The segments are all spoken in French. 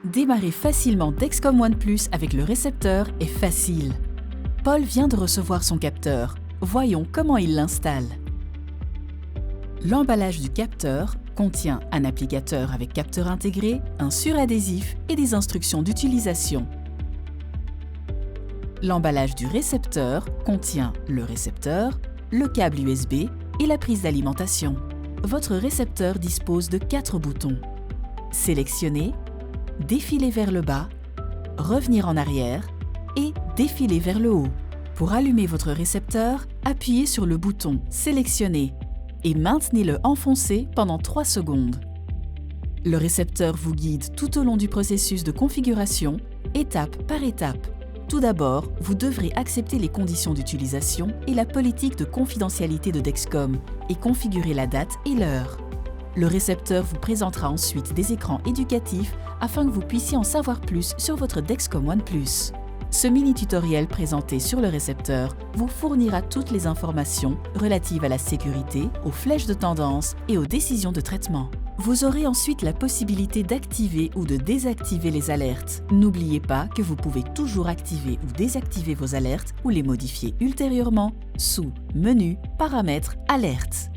Démarrer facilement Dexcom ONE+ avec le récepteur est facile. Paul vient de recevoir son capteur. Voyons comment il l'installe. L'emballage du capteur contient un applicateur avec capteur intégré, un suradhésif et des instructions d'utilisation. L'emballage du récepteur contient le récepteur, le câble USB et la prise d'alimentation. Votre récepteur dispose de 4 boutons. Sélectionner, défiler vers le bas, revenir en arrière et défiler vers le haut. Pour allumer votre récepteur, appuyez sur le bouton « Sélectionner » et maintenez-le enfoncé pendant 3 secondes. Le récepteur vous guide tout au long du processus de configuration, étape par étape. Tout d'abord, vous devrez accepter les conditions d'utilisation et la politique de confidentialité de Dexcom et configurer la date et l'heure. Le récepteur vous présentera ensuite des écrans éducatifs afin que vous puissiez en savoir plus sur votre Dexcom ONE+. Ce mini-tutoriel présenté sur le récepteur vous fournira toutes les informations relatives à la sécurité, aux flèches de tendance et aux décisions de traitement. Vous aurez ensuite la possibilité d'activer ou de désactiver les alertes. N'oubliez pas que vous pouvez toujours activer ou désactiver vos alertes ou les modifier ultérieurement sous Menu, Paramètres, Alertes.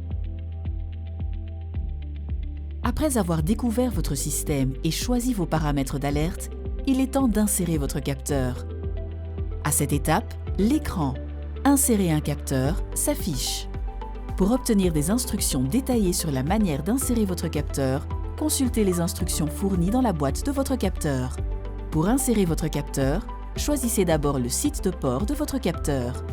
Après avoir découvert votre système et choisi vos paramètres d'alerte, il est temps d'insérer votre capteur. À cette étape, l'écran « Insérer un capteur » s'affiche. Pour obtenir des instructions détaillées sur la manière d'insérer votre capteur, consultez les instructions fournies dans la boîte de votre capteur. Pour insérer votre capteur, choisissez d'abord le site de port de votre capteur.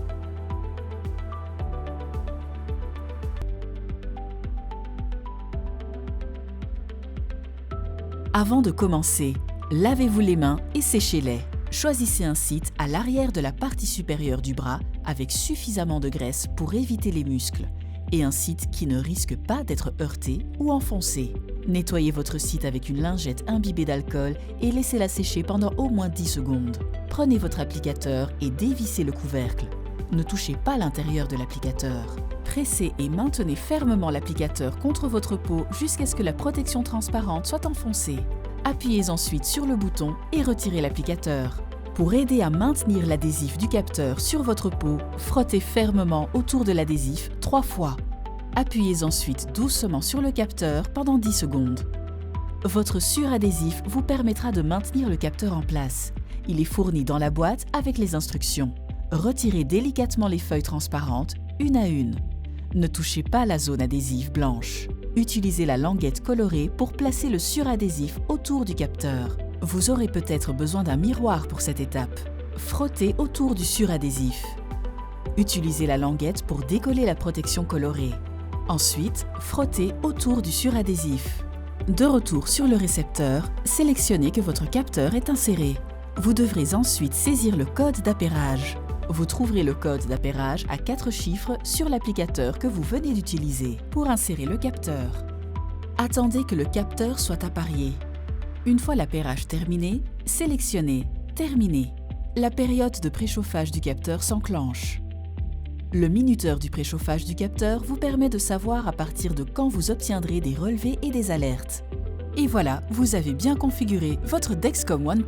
Avant de commencer, lavez-vous les mains et séchez-les. Choisissez un site à l'arrière de la partie supérieure du bras avec suffisamment de graisse pour éviter les muscles et un site qui ne risque pas d'être heurté ou enfoncé. Nettoyez votre site avec une lingette imbibée d'alcool et laissez-la sécher pendant au moins 10 secondes. Prenez votre applicateur et dévissez le couvercle. Ne touchez pas l'intérieur de l'applicateur. Pressez et maintenez fermement l'applicateur contre votre peau jusqu'à ce que la protection transparente soit enfoncée. Appuyez ensuite sur le bouton et retirez l'applicateur. Pour aider à maintenir l'adhésif du capteur sur votre peau, frottez fermement autour de l'adhésif 3 fois. Appuyez ensuite doucement sur le capteur pendant 10 secondes. Votre suradhésif vous permettra de maintenir le capteur en place. Il est fourni dans la boîte avec les instructions. Retirez délicatement les feuilles transparentes, une à une. Ne touchez pas la zone adhésive blanche. Utilisez la languette colorée pour placer le suradhésif autour du capteur. Vous aurez peut-être besoin d'un miroir pour cette étape. Frottez autour du suradhésif. Utilisez la languette pour décoller la protection colorée. Ensuite, frottez autour du suradhésif. De retour sur le récepteur, sélectionnez que votre capteur est inséré. Vous devrez ensuite saisir le code d'appairage. Vous trouverez le code d'appairage à 4 chiffres sur l'applicateur que vous venez d'utiliser pour insérer le capteur. Attendez que le capteur soit apparié. Une fois l'appairage terminé, sélectionnez « Terminé ». La période de préchauffage du capteur s'enclenche. Le minuteur du préchauffage du capteur vous permet de savoir à partir de quand vous obtiendrez des relevés et des alertes. Et voilà, vous avez bien configuré votre Dexcom ONE+.